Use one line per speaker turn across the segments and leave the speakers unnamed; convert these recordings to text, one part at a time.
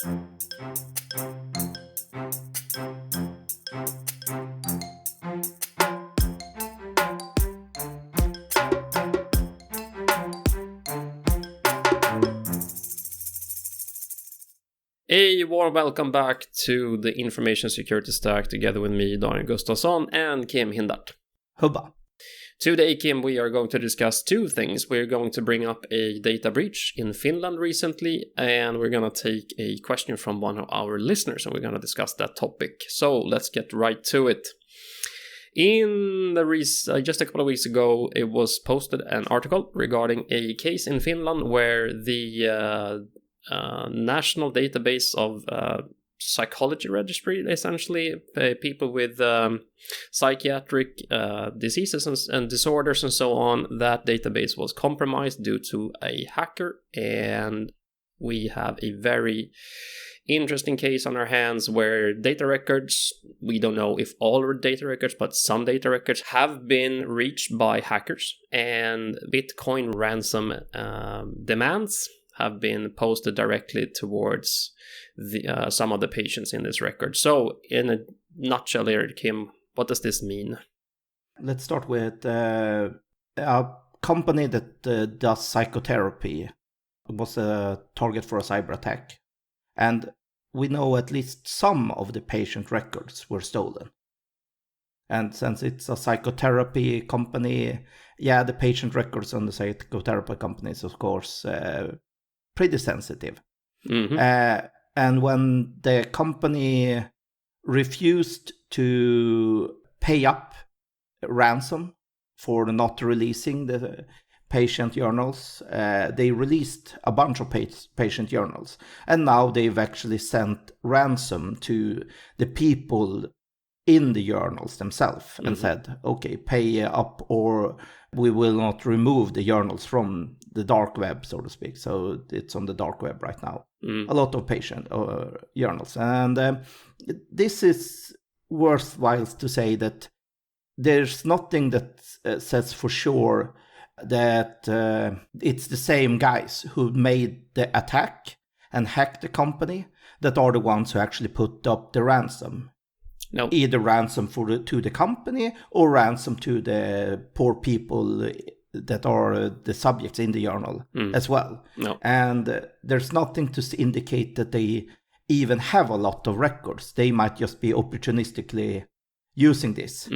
A warm welcome back to the Information Security Stack together with me, Daniel Gustafsson, and Kim Hindart.
Hubba.
Today, Kim, we are going to discuss two things. We're going to bring up a data breach in Finland recently, and we're going to take a question from one of our listeners, and we're going to discuss that topic. So let's get right to it. In the just a couple of weeks ago, it was posted an article regarding a case in Finland where the national database of psychology registry, essentially people with psychiatric diseases and disorders and so on, that database was compromised due to a hacker. And we have a very interesting case on our hands where data records, we don't know if all data records, but some data records have been reached by hackers, and Bitcoin ransom demands have been posted directly towards some of the patients in this record. So, in a nutshell here, Kim, what does this mean?
Let's start with a company that does psychotherapy was a target for a cyber attack. And we know at least some of the patient records were stolen. And since it's a psychotherapy company, the patient records on the psychotherapy company is, of course, pretty sensitive.
Mm-hmm.
And when the company refused to pay up ransom for not releasing the patient journals, they released a bunch of patient journals. And now they've actually sent ransom to the people in the journals themselves and said, okay, pay up or we will not remove the journals from the dark web, so to speak. So it's on the dark web right now. A lot of patient journals. And this is worthwhile to say that there's nothing that says for sure that it's the same guys who made the attack and hacked the company that are the ones who actually put up the ransom.
No.
Either ransom to the company or ransom to the poor people that are the subjects in the journal as well.
No.
And there's nothing to indicate that they even have a lot of records. They might just be opportunistically using this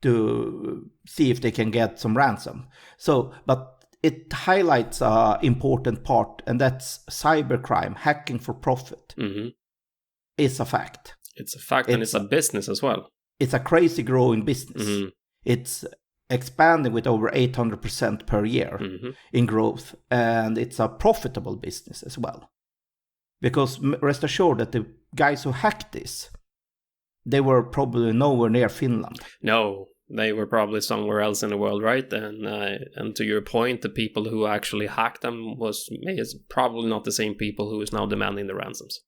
to see if they can get some ransom. So, but it highlights an important part, and that's cybercrime, hacking for profit, is a fact.
It's a fact, and it's a business as well.
It's a crazy growing business. It's expanding with over 800% per year in growth, and it's a profitable business as well. Because rest assured that the guys who hacked this, they were probably nowhere near Finland.
No, they were probably somewhere else in the world, right? And to your point, the people who actually hacked them is probably not the same people who is now demanding the ransoms.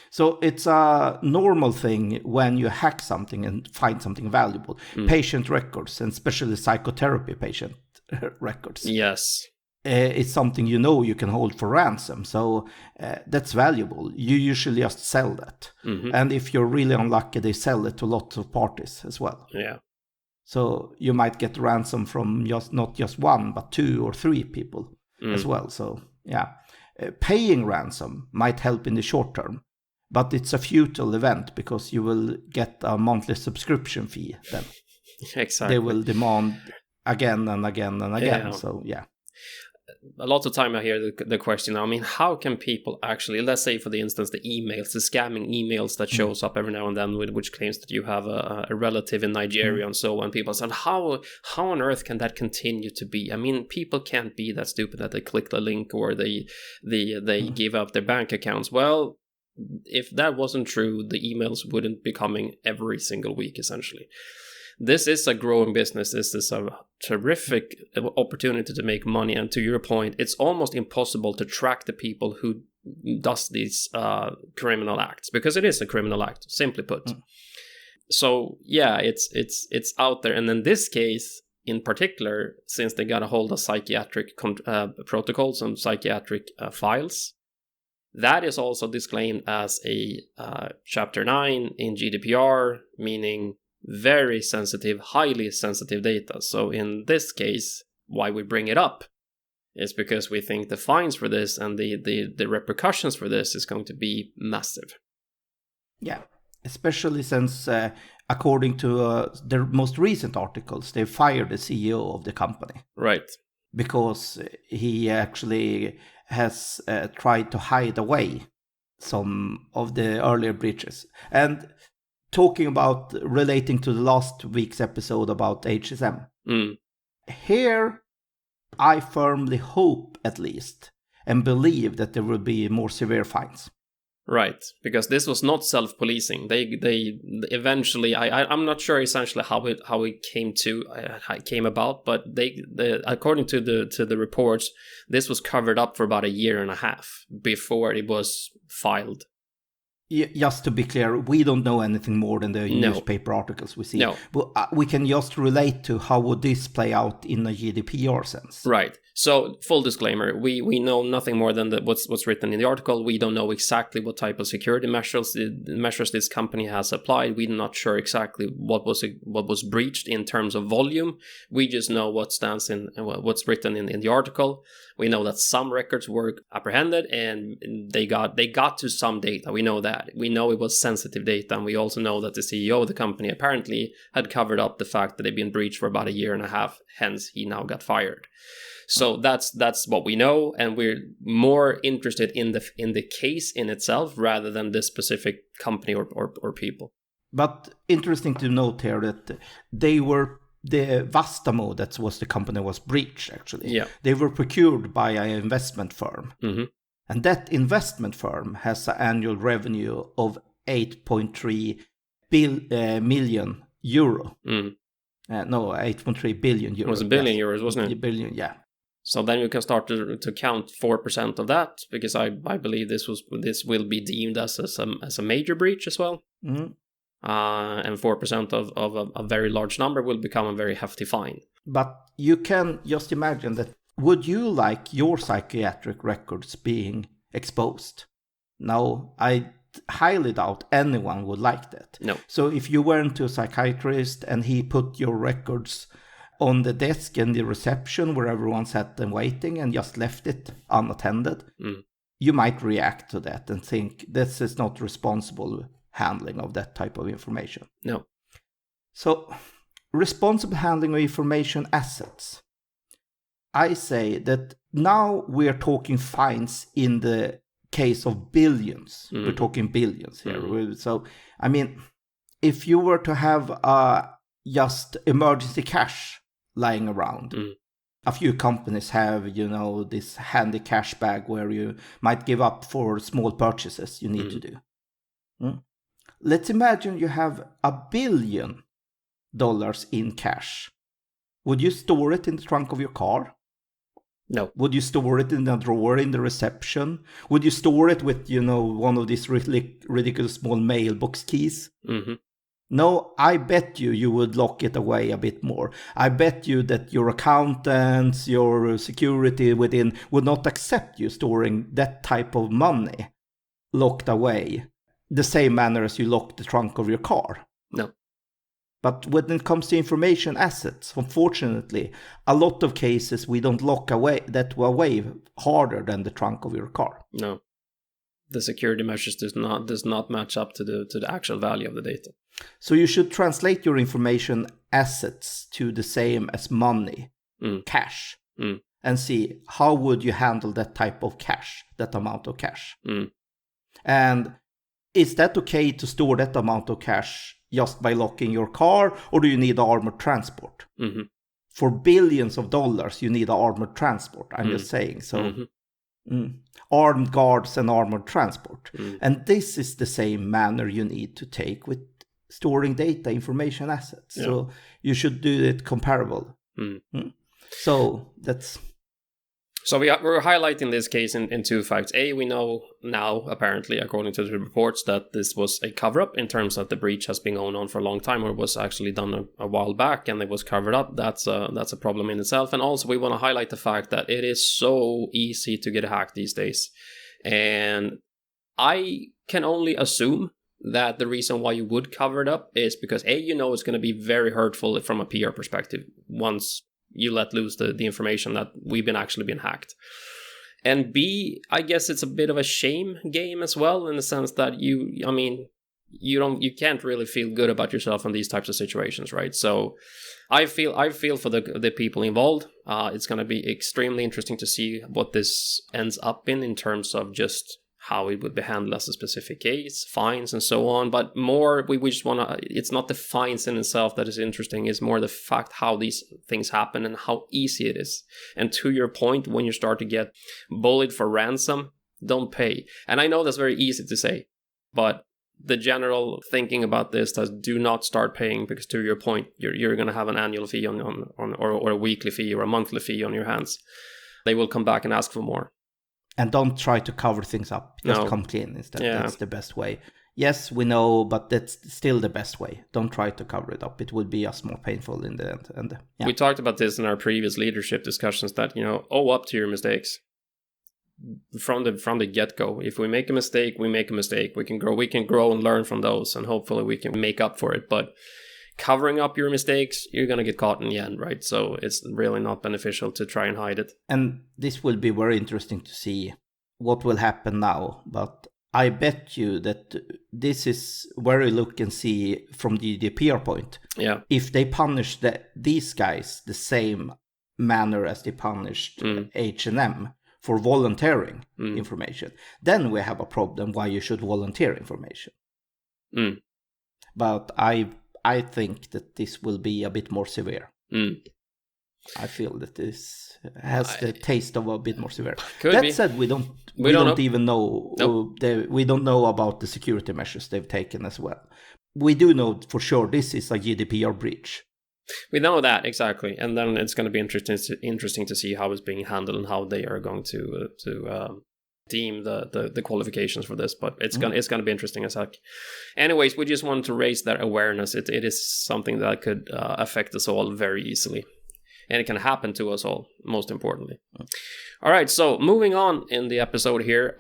So it's a normal thing when you hack something and find something valuable. Patient records, and especially psychotherapy patient records.
Yes.
It's something you can hold for ransom. So that's valuable. You usually just sell that. And if you're really unlucky, they sell it to lots of parties as well.
Yeah.
So you might get ransom from not just one, but 2 or 3 people as well. So paying ransom might help in the short term. But it's a futile event because you will get a monthly subscription fee then.
Exactly.
They will demand again and again and again.
Yeah.
So,
A lot of time I hear the question, I mean, how can people actually, let's say for the instance, the scamming emails that shows up every now and then which claims that you have a relative in Nigeria and so on. People say, how on earth can that continue to be? I mean, people can't be that stupid that they click the link or they give up their bank accounts. Well, if that wasn't true, the emails wouldn't be coming every single week, essentially. This is a growing business. This is a terrific opportunity to make money. And to your point, it's almost impossible to track the people who does these criminal acts, because it is a criminal act, simply put. So it's out there. And in this case, in particular, since they got a hold of psychiatric protocols and psychiatric files, That is also disclaimed as a Chapter 9 in GDPR, meaning very sensitive, highly sensitive data. So in this case, why we bring it up is because we think the fines for this and the repercussions for this is going to be massive.
Yeah, especially since according to their most recent articles, they fired the CEO of the company.
Right.
Because he actually has tried to hide away some of the earlier breaches. And talking about relating to the last week's episode about HSM, here I firmly hope, at least, and believe that there will be more severe fines.
Right, because this was not self-policing. They eventually, I'm not sure essentially how it came about, but they according to the reports, this was covered up for about a year and a half before it was filed.
Just to be clear, we don't know anything more than the newspaper articles we see.
No.
But we can just relate to how would this play out in a GDPR sense.
Right. So, full disclaimer, we know nothing more than what's written in the article. We don't know exactly what type of security measures this company has applied. We're not sure exactly what was breached in terms of volume. We just know what stands in what's written in the article. We know that some records were apprehended and they got to some data. We know that. We know it was sensitive data, and we also know that the CEO of the company apparently had covered up the fact that they'd been breached for about a year and a half. Hence, he now got fired. So that's what we know, and we're more interested in the case in itself rather than this specific company or people.
But interesting to note here that they were the Vastaamo, that was the company was breached actually.
Yeah.
They were procured by an investment firm.
Mm-hmm.
And that investment firm has an annual revenue of 8.3 million euro.
Mm.
No, 8.3 billion euros.
It was a billion euros, wasn't it?
A billion, yeah.
So then you can start to count 4% of that, because I believe this will be deemed as a major breach as well.
Mm-hmm.
And 4% of a very large number will become a very hefty fine.
But you can just imagine that. Would you like your psychiatric records being exposed? No, I highly doubt anyone would like that.
No.
So if you went to a psychiatrist and he put your records on the desk in the reception where everyone sat and waiting and just left it unattended, you might react to that and think this is not responsible handling of that type of information.
No.
So responsible handling of information assets. I say that now we are talking fines in the case of billions. We're talking billions here. So, I mean, if you were to have just emergency cash lying around, a few companies have, this handy cash bag where you might give up for small purchases you need to do. Let's imagine you have $1 billion in cash. Would you store it in the trunk of your car?
No.
Would you store it in a drawer in the reception? Would you store it with, one of these ridiculous small mailbox keys?
Mm-hmm.
No, I bet you would lock it away a bit more. I bet you that your accountants, your security within would not accept you storing that type of money locked away the same manner as you lock the trunk of your car.
No.
But when it comes to information assets, unfortunately, a lot of cases we don't lock away harder than the trunk of your car.
No, the security measures does not match up to the actual value of the data.
So you should translate your information assets to the same as money, cash, and see how would you handle that type of cash, that amount of cash. And is that okay to store that amount of cash just by locking your car, or do you need armored transport?
Mm-hmm.
For billions of dollars, you need armored transport. I'm just saying. So, armed guards and armored transport. And this is the same manner you need to take with storing data, information assets. Yeah. So you should do it comparable. So that's...
So we're highlighting this case in two facts. A, we know now, apparently, according to the reports, that this was a cover-up in terms that the breach has been going on for a long time, or was actually done a while back, and it was covered up. That's a problem in itself. And also, we want to highlight the fact that it is so easy to get hacked these days. And I can only assume that the reason why you would cover it up is because A, you know it's going to be very hurtful from a PR perspective once you let loose the information that we've actually been hacked. And B, I guess it's a bit of a shame game as well, in the sense that you can't really feel good about yourself in these types of situations, right? So I feel for the people involved. It's going to be extremely interesting to see what this ends up in terms of just how it would be handled as a specific case, fines and so on. But more, we just want to, it's not the fines in itself that is interesting, it's more the fact how these things happen and how easy it is. And to your point, when you start to get bullied for ransom, don't pay. And I know that's very easy to say, but the general thinking about this is do not start paying, because to your point, you're going to have an annual fee or a weekly fee or a monthly fee on your hands. They will come back and ask for more.
And don't try to cover things up. Just come clean instead. Yeah. That's the best way. Yes, we know, but that's still the best way. Don't try to cover it up. It will be just more painful in the end. And
we talked about this in our previous leadership discussions that, owe up to your mistakes. From the get-go. If we make a mistake, we make a mistake. We can grow and learn from those, and hopefully we can make up for it. But covering up your mistakes, you're going to get caught in the end, right? So it's really not beneficial to try and hide it.
And this will be very interesting to see what will happen now. But I bet you that this is where you look and see from the PR point.
Yeah.
If they punish these guys the same manner as they punished H&M for volunteering information, then we have a problem why you should volunteer information. But I think that this will be a bit more severe. I feel that this has the taste of a bit more severe. That said, we don't even know. We don't know about the security measures they've taken as well. We do know for sure this is a GDPR breach.
We know that, exactly. And then it's going to be interesting to see how it's being handled and how they are going to deem the qualifications for this. But it's going to be interesting as heck. Anyways, we just wanted to raise that awareness. It is something that could affect us all very easily. And it can happen to us all, most importantly. All right, so moving on in the episode here,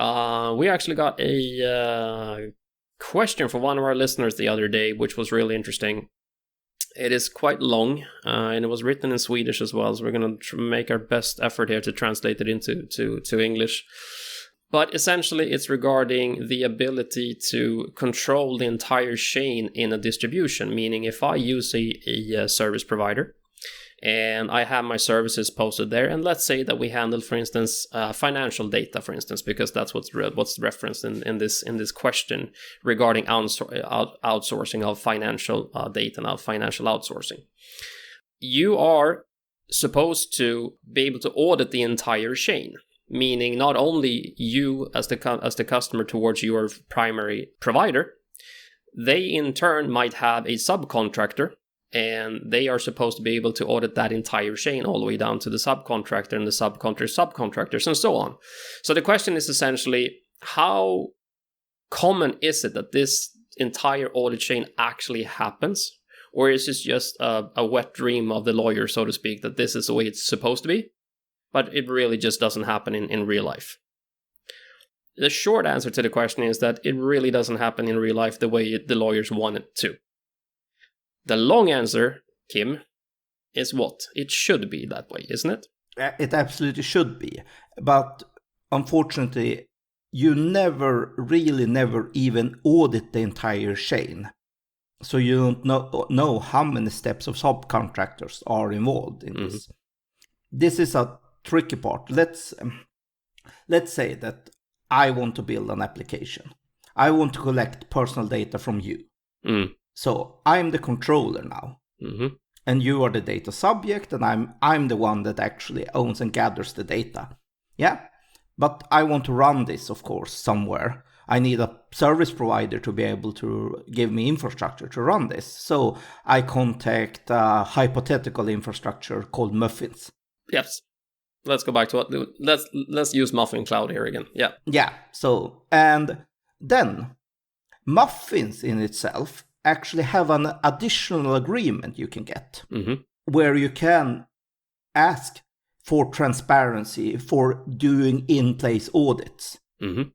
we actually got a question from one of our listeners the other day, which was really interesting. It is quite long, and it was written in Swedish as well, so we're going to make our best effort here to translate it into English. But essentially, it's regarding the ability to control the entire chain in a distribution, meaning if I use a service provider, and I have my services posted there, and let's say that we handle, for instance, financial data, for instance, because that's what's referenced in this question regarding outsourcing of financial data and financial outsourcing. You are supposed to be able to audit the entire chain, meaning not only you as the customer towards your primary provider, they in turn might have a subcontractor. And they are supposed to be able to audit that entire chain all the way down to the subcontractor and the subcontractors and so on. So the question is essentially, how common is it that this entire audit chain actually happens? Or is this just a wet dream of the lawyer, so to speak, that this is the way it's supposed to be? But it really just doesn't happen in real life. The short answer to the question is that it really doesn't happen in real life the way the lawyers want it to. The long answer, Kim, is what? It should be that way, isn't it?
It absolutely should be. But unfortunately, you never even audit the entire chain. So you don't know how many steps of subcontractors are involved in this. This is a tricky part. Let's say that I want to build an application. I want to collect personal data from you. So I'm the controller now, and you are the data subject, and I'm the one that actually owns and gathers the data. Yeah, but I want to run this, of course, somewhere. I need a service provider to be able to give me infrastructure to run this. So I contact a hypothetical infrastructure called Muffins.
Yes. Let's go back to what. Let's use Muffin Cloud here again. Yeah.
Yeah. So and then Muffins in itself actually have an additional agreement you can get where you can ask for transparency for doing in-place audits.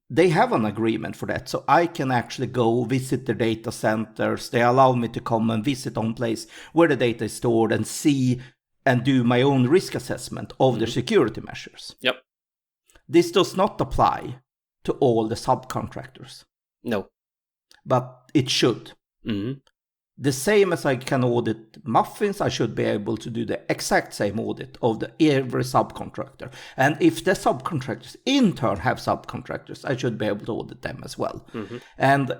They have an agreement for that. So I can actually go visit their data centers. They allow me to come and visit on place where the data is stored and see and do my own risk assessment of their security measures.
Yep.
This does not apply to all the subcontractors.
No.
But it should. The same as I can audit muffins, I should be able to do the exact same audit of every subcontractor. And if the subcontractors in turn have subcontractors, I should be able to audit them as well. And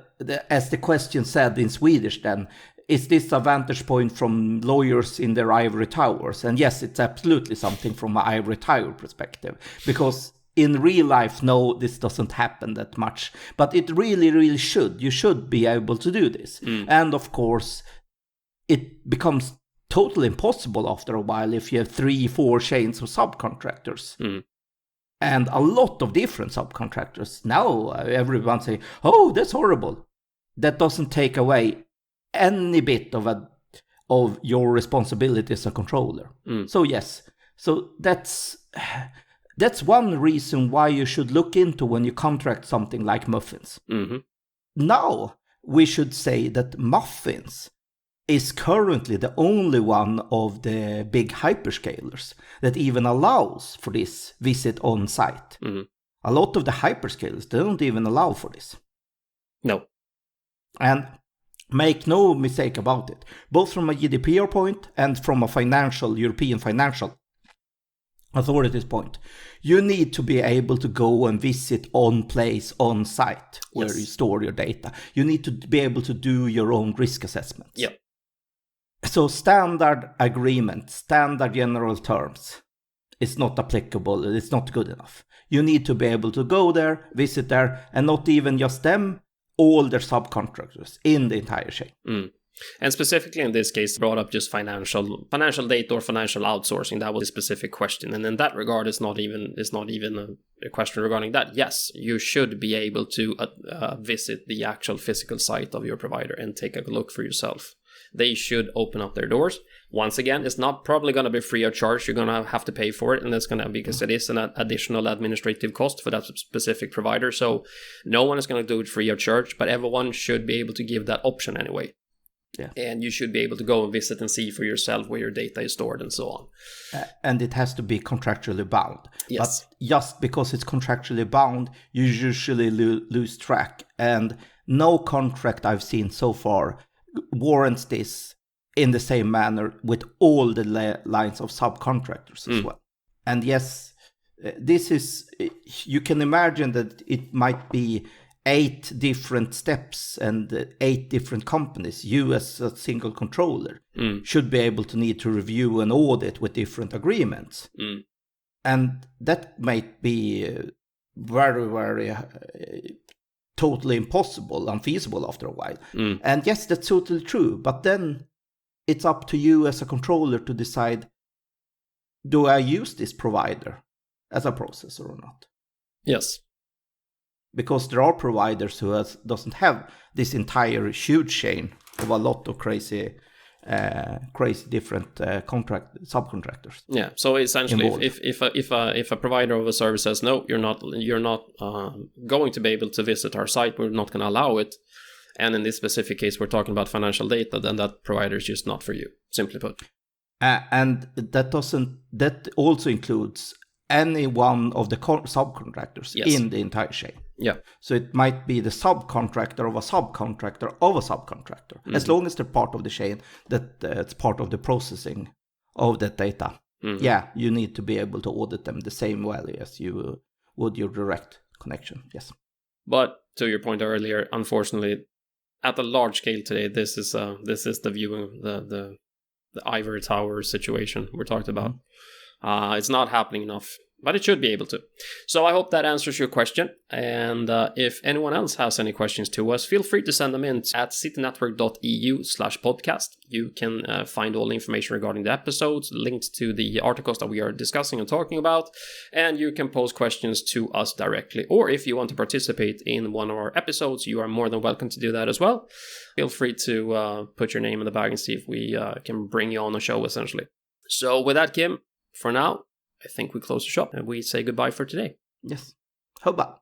as the question said in Swedish then, is this a vantage point from lawyers in their ivory towers? And yes, it's absolutely something from an ivory tower perspective. Because in real life, no, this doesn't happen that much. But it really, really should. You should be able to do this. And of course, it becomes totally impossible after a while if you have 3-4 chains of subcontractors. And a lot of different subcontractors. Now everyone say, oh, that's horrible. That doesn't take away any bit of your responsibility as a controller. So yes, so that's one reason why you should look into when you contract something like muffins. Now, we should say that muffins is currently the only one of the big hyperscalers that even allows for this visit on site. A lot of the hyperscalers, they don't even allow for this.
No.
And make no mistake about it, both from a GDPR point and from a European financial authorities point, you need to be able to go and visit on place, on site, where you store your data. You need to be able to do your own risk assessments.
Yep.
So standard agreement, standard general terms is not applicable. It's not good enough. You need to be able to go there, visit there, and not even just them, all their subcontractors in the entire chain.
And specifically in this case, brought up just financial data or financial outsourcing. That was a specific question, and in that regard, it's not even a question regarding that. Yes, you should be able to visit the actual physical site of your provider and take a look for yourself. They should open up their doors. Once again, it's not probably going to be free of charge. You're going to have to pay for it, and it's going to, because it is an additional administrative cost for that specific provider. So no one is going to do it free of charge, but everyone should be able to give that option anyway.
Yeah.
And you should be able to go and visit and see for yourself where your data is stored and so on.
And it has to be contractually bound.
Yes.
But just because it's contractually bound, you usually lose track. And no contract I've seen so far warrants this in the same manner with all the lines of subcontractors as well. And yes, this is, you can imagine that it might be 8 different steps and 8 different companies. You as a single controller should be able to need to review and audit with different agreements. And that might be very, very totally impossible, unfeasible after a while. And yes, that's totally true. But then it's up to you as a controller to decide, do I use this provider as a processor or not?
Yes.
Because there are providers who doesn't have this entire huge chain of a lot of crazy different subcontractors.
Yeah. So essentially, if a provider of a service says no, you're not going to be able to visit our site, we're not going to allow it. And in this specific case, we're talking about financial data, then that provider is just not for you, simply put.
And that also includes any one of the subcontractors in the entire chain.
Yeah.
So it might be the subcontractor of a subcontractor of a subcontractor. As long as they're part of the chain, that's part of the processing of that data. Yeah, you need to be able to audit them the same way as you would your direct connection. Yes.
But to your point earlier, unfortunately, at a large scale today, this is the viewing the ivory tower situation we're talking about. It's not happening enough, but it should be able to. So I hope that answers your question. And if anyone else has any questions to us, feel free to send them in at citynetwork.eu/podcast. You can find all the information regarding the episodes, linked to the articles that we are discussing and talking about, and you can pose questions to us directly. Or if you want to participate in one of our episodes, you are more than welcome to do that as well. Feel free to put your name in the bag and see if we can bring you on the show, essentially. So with that, Kim, for now, I think we close the shop and we say goodbye for today.
Yes. Hubba.